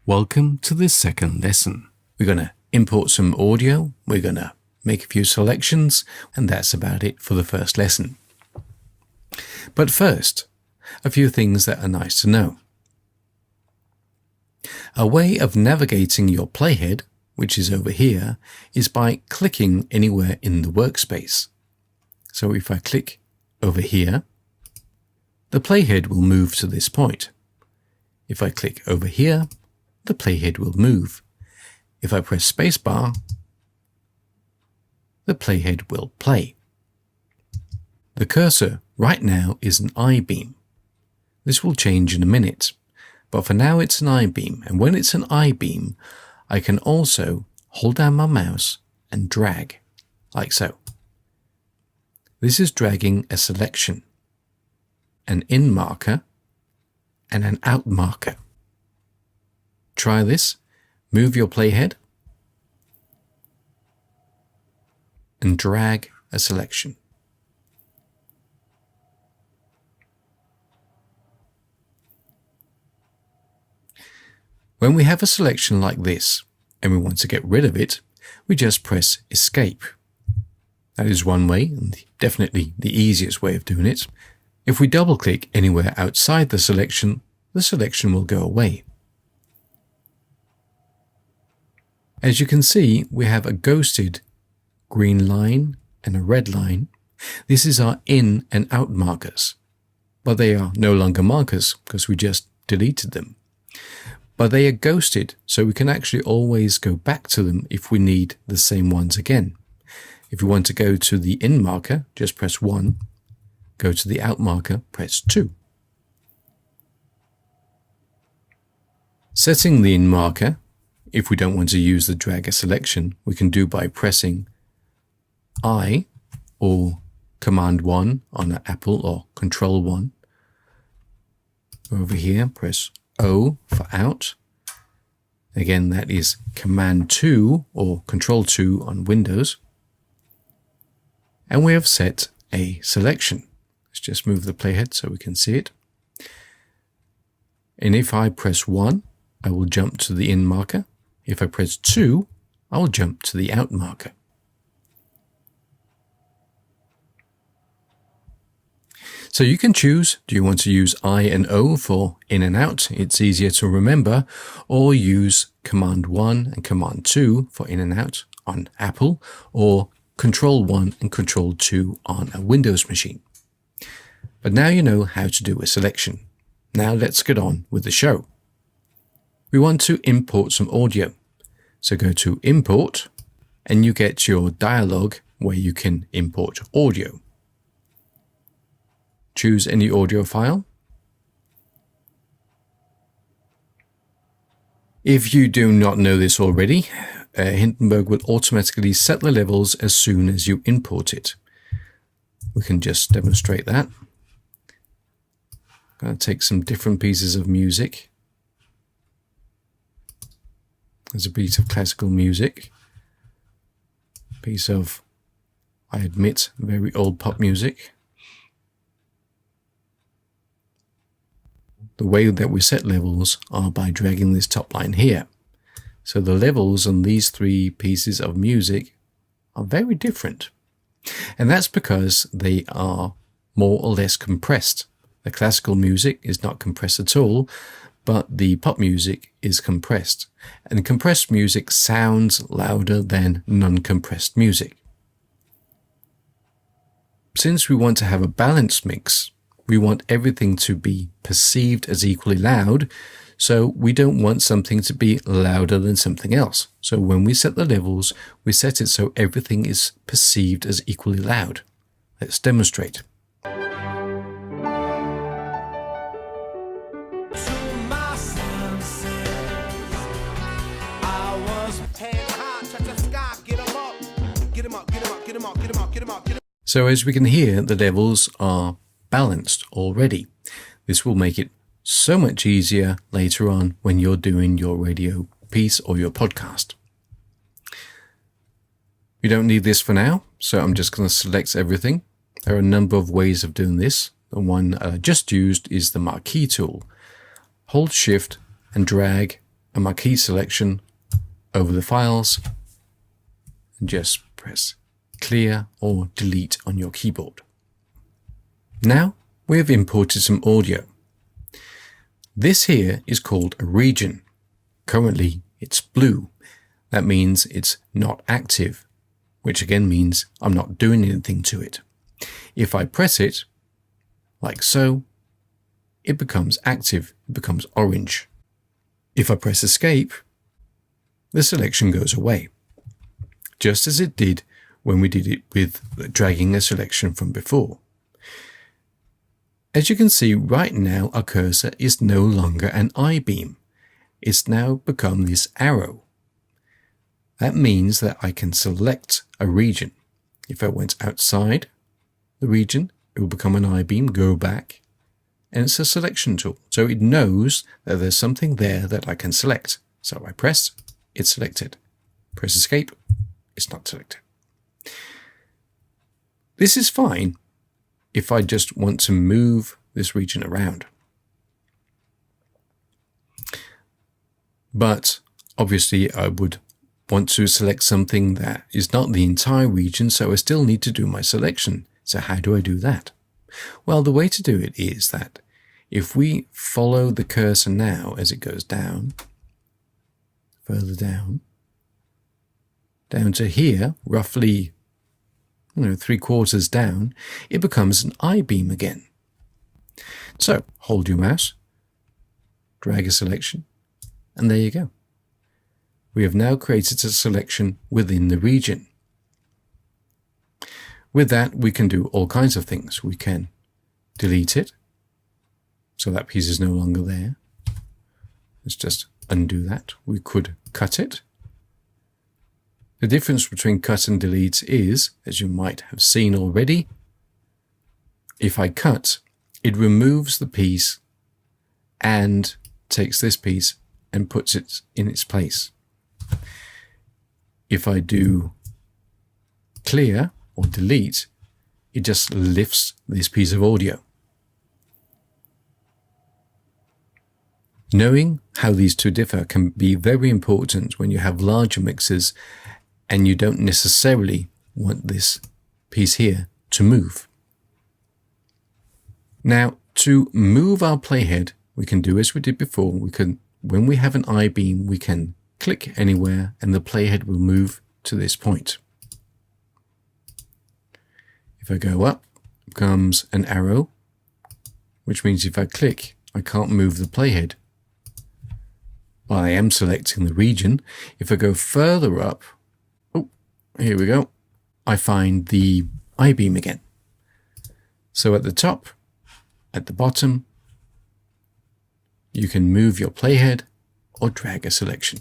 Welcome to this second lesson. We're going to import some audio, we're going to make a few selections, and that's about it for the first lesson. But first, a few things that are nice to know. A way of navigating your playhead, which is over here, is by clicking anywhere in the workspace. So if I click over here, the playhead will move to this point. If I click over here, the playhead will move. If I press spacebar, the playhead will play. The cursor right now is an I-beam. This will change in a minute, but for now it's an I-beam, and when it's an I-beam, I can also hold down my mouse and drag, like so. This is dragging a selection, an in marker, and an out marker. Try this. Move your playhead and drag a selection. When we have a selection like this and we want to get rid of it, we just press Escape. That is one way, and definitely the easiest way of doing it. If we double click anywhere outside the selection will go away. As you can see, we have a ghosted green line and a red line. This is our in and out markers, but they are no longer markers because we just deleted them. But they are ghosted, so we can actually always go back to them if we need the same ones again. If we want to go to the in marker, just press 1. Go to the out marker, press 2. Setting the in marker, if we don't want to use the drag a selection, we can do by pressing I or Command 1 on an Apple or Control 1. Over here, press O for out. Again, that is Command 2 or Control 2 on Windows. And we have set a selection. Let's just move the playhead so we can see it. And if I press 1, I will jump to the in marker. If I press 2, I will jump to the out marker. So you can choose, do you want to use I and O for in and out? It's easier to remember. Or use Command 1 and Command 2 for in and out on Apple, or Control 1 and Control 2 on a Windows machine. But now you know how to do a selection. Now let's get on with the show. We want to import some audio. So go to Import, and you get your dialog where you can import audio. Choose any audio file. If you do not know this already, Hindenburg will automatically set the levels as soon as you import it. We can just demonstrate that. I'm going to take some different pieces of music. There's a piece of classical music, a piece of, I admit, very old pop music. The way that we set levels are by dragging this top line here. So the levels on these three pieces of music are very different. And that's because they are more or less compressed. The classical music is not compressed at all, but the pop music is compressed. And compressed music sounds louder than non-compressed music. Since we want to have a balanced mix, we want everything to be perceived as equally loud, so we don't want something to be louder than something else. So when we set the levels, we set it so everything is perceived as equally loud. Let's demonstrate. So as we can hear, the levels are balanced already. This will make it so much easier later on when you're doing your radio piece or your podcast. We don't need this for now, so I'm just going to select everything. There are a number of ways of doing this. The one I just used is the marquee tool. Hold Shift and drag a marquee selection over the files and just press clear or delete on your keyboard. Now we have imported some audio. This here is called a region. Currently it's blue. That means it's not active, which again means I'm not doing anything to it. If I press it, like so, it becomes active, it becomes orange. If I press escape, the selection goes away, just as it did when we did it with dragging a selection from before. As you can see right now, our cursor is no longer an I-beam. It's now become this arrow. That means that I can select a region. If I went outside the region, it will become an I-beam, go back, and it's a selection tool. So it knows that there's something there that I can select. So I press, it's selected. Press escape, it's not selected. This is fine if I just want to move this region around. But obviously I would want to select something that is not the entire region, so I still need to do my selection. So how do I do that? Well, the way to do it is that if we follow the cursor now as it goes down, further down to here, roughly 3/4 down, it becomes an I-beam again. So hold your mouse, drag a selection, and there you go. We have now created a selection within the region. With that, we can do all kinds of things. We can delete it, so that piece is no longer there. Let's just undo that. We could cut it. The difference between cut and delete is, as you might have seen already, if I cut, it removes the piece and takes this piece and puts it in its place. If I do clear or delete, it just lifts this piece of audio. Knowing how these two differ can be very important when you have larger mixes and you don't necessarily want this piece here to move. Now, to move our playhead, we can do as we did before. When we have an I-beam, we can click anywhere and the playhead will move to this point. If I go up, it becomes an arrow, which means if I click, I can't move the playhead. Well, I am selecting the region. If I go further up, here we go, I find the I-beam again. So at the top, at the bottom, you can move your playhead or drag a selection.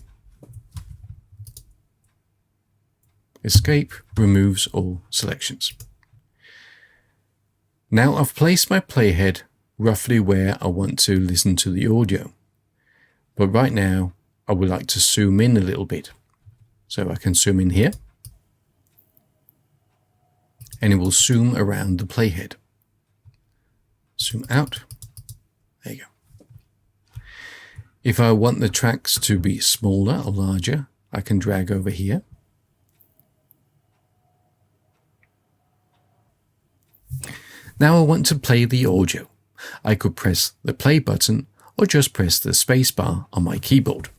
Escape removes all selections. Now I've placed my playhead roughly where I want to listen to the audio. But right now, I would like to zoom in a little bit. So I can zoom in here. And it will zoom around the playhead. Zoom out. There you go. If I want the tracks to be smaller or larger, I can drag over here. Now I want to play the audio. I could press the play button or just press the spacebar on my keyboard.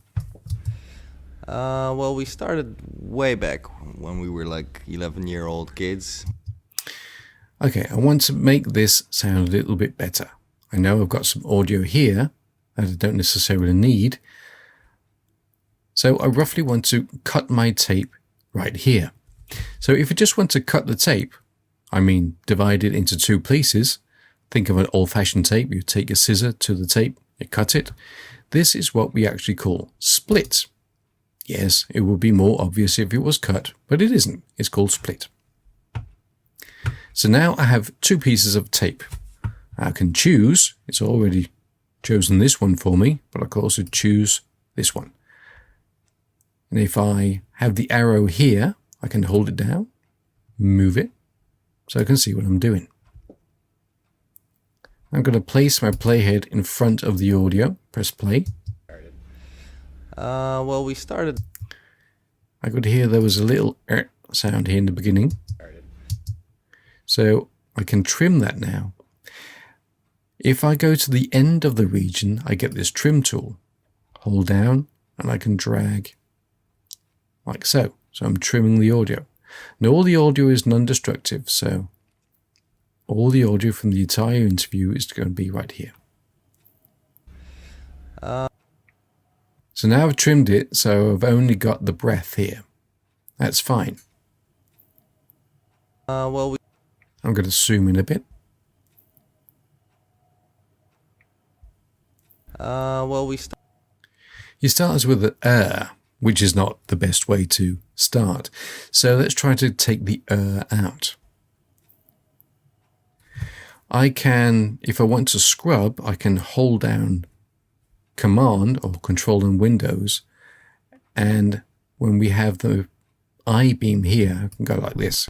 Well, we started way back when we were like 11-year-old kids. Okay, I want to make this sound a little bit better. I know I've got some audio here that I don't necessarily need. So I roughly want to cut my tape right here. So if I just want to cut the tape, divide it into two pieces. Think of an old-fashioned tape. You take a scissor to the tape, you cut it. This is what we actually call split. Yes, it would be more obvious if it was cut, but it isn't. It's called split. So now I have two pieces of tape. I can choose, it's already chosen this one for me, but I can also choose this one. And if I have the arrow here, I can hold it down, move it, so I can see what I'm doing. I'm going to place my playhead in front of the audio, press play. Well, we started. I could hear there was a little sound here in the beginning. So I can trim that now. If I go to the end of the region, I get this trim tool. Hold down and I can drag like so. So I'm trimming the audio. Now all the audio is non-destructive, so all the audio from the entire interview is going to be right here. So now I've trimmed it, so I've only got the breath here. That's fine. Well, I'm going to zoom in a bit. You start with an which is not the best way to start. So let's try to take the out. I can, if I want to scrub, I can hold down Command or Control and Windows, and when we have the I-beam here, I can go like this.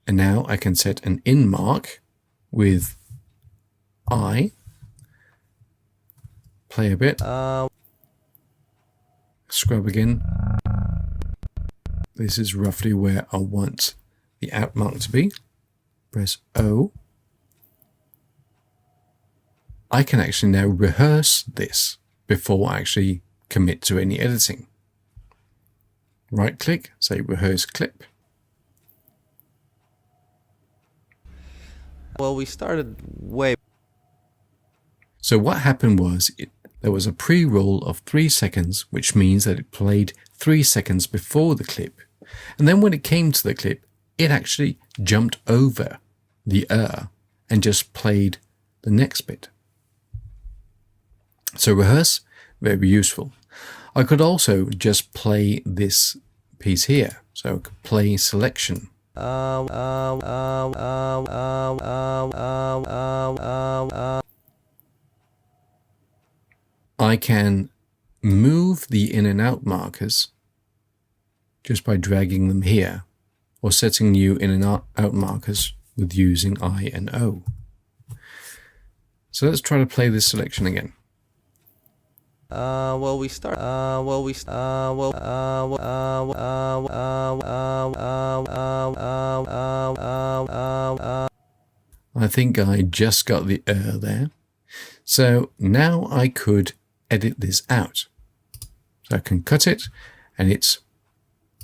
And now I can set an in mark with I, play a bit, scrub again. This is roughly where I want the out mark to be. Press O. I can actually now rehearse this before I actually commit to any editing. Right click, say rehearse clip. Well, we started way. So what happened was there was a pre-roll of 3 seconds, which means that it played 3 seconds before the clip. And then when it came to the clip, it actually jumped over the and just played the next bit. So rehearse, very useful. I could also just play this piece here. So I could play selection. I can move the in and out markers just by dragging them here, or setting new in and out markers with using I and O. So let's try to play this selection again. I think I just got the there. So now I could edit this out. So I can cut it and it's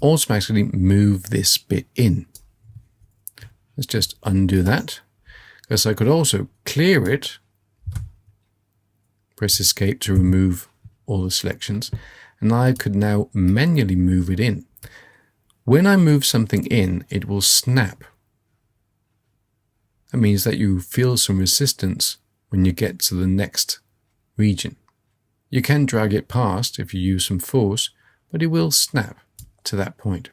automatically move this bit in. Let's just undo that, because I could also clear it, press escape to remove all the selections, and I could now manually move it in. When I move something in, it will snap. That means that you feel some resistance when you get to the next region. You can drag it past if you use some force, but it will snap to that point.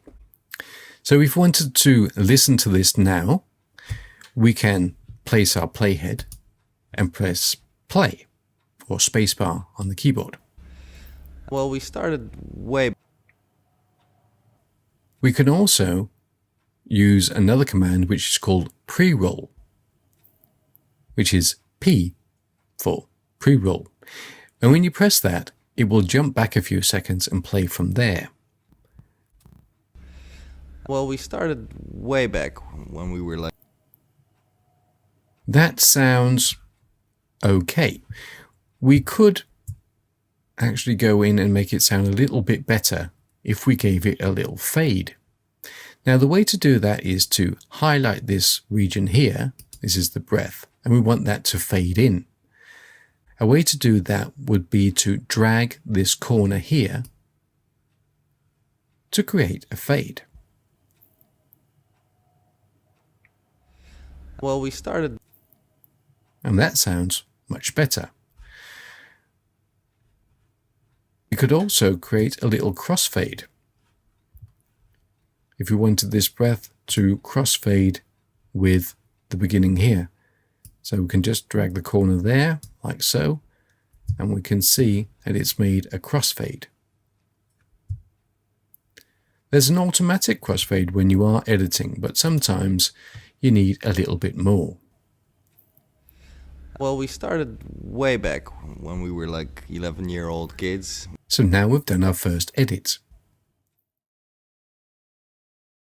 So if we wanted to listen to this now, we can place our playhead and press play or spacebar on the keyboard. Well, we started way. We can also use another command which is called pre-roll, which is P for pre-roll. And when you press that, it will jump back a few seconds and play from there. Well, we started way back when we were like. That sounds okay. We could actually go in and make it sound a little bit better if we gave it a little fade. Now the way to do that is to highlight this region here. This is the breath, and we want that to fade in. A way to do that would be to drag this corner here to create a fade. Well, we started. And that sounds much better. You could also create a little crossfade. If you wanted this breath to crossfade with the beginning here. So we can just drag the corner there, like so, and we can see that it's made a crossfade. There's an automatic crossfade when you are editing, but sometimes you need a little bit more. Well, we started way back when we were like 11-year-old kids. So now we've done our first edit.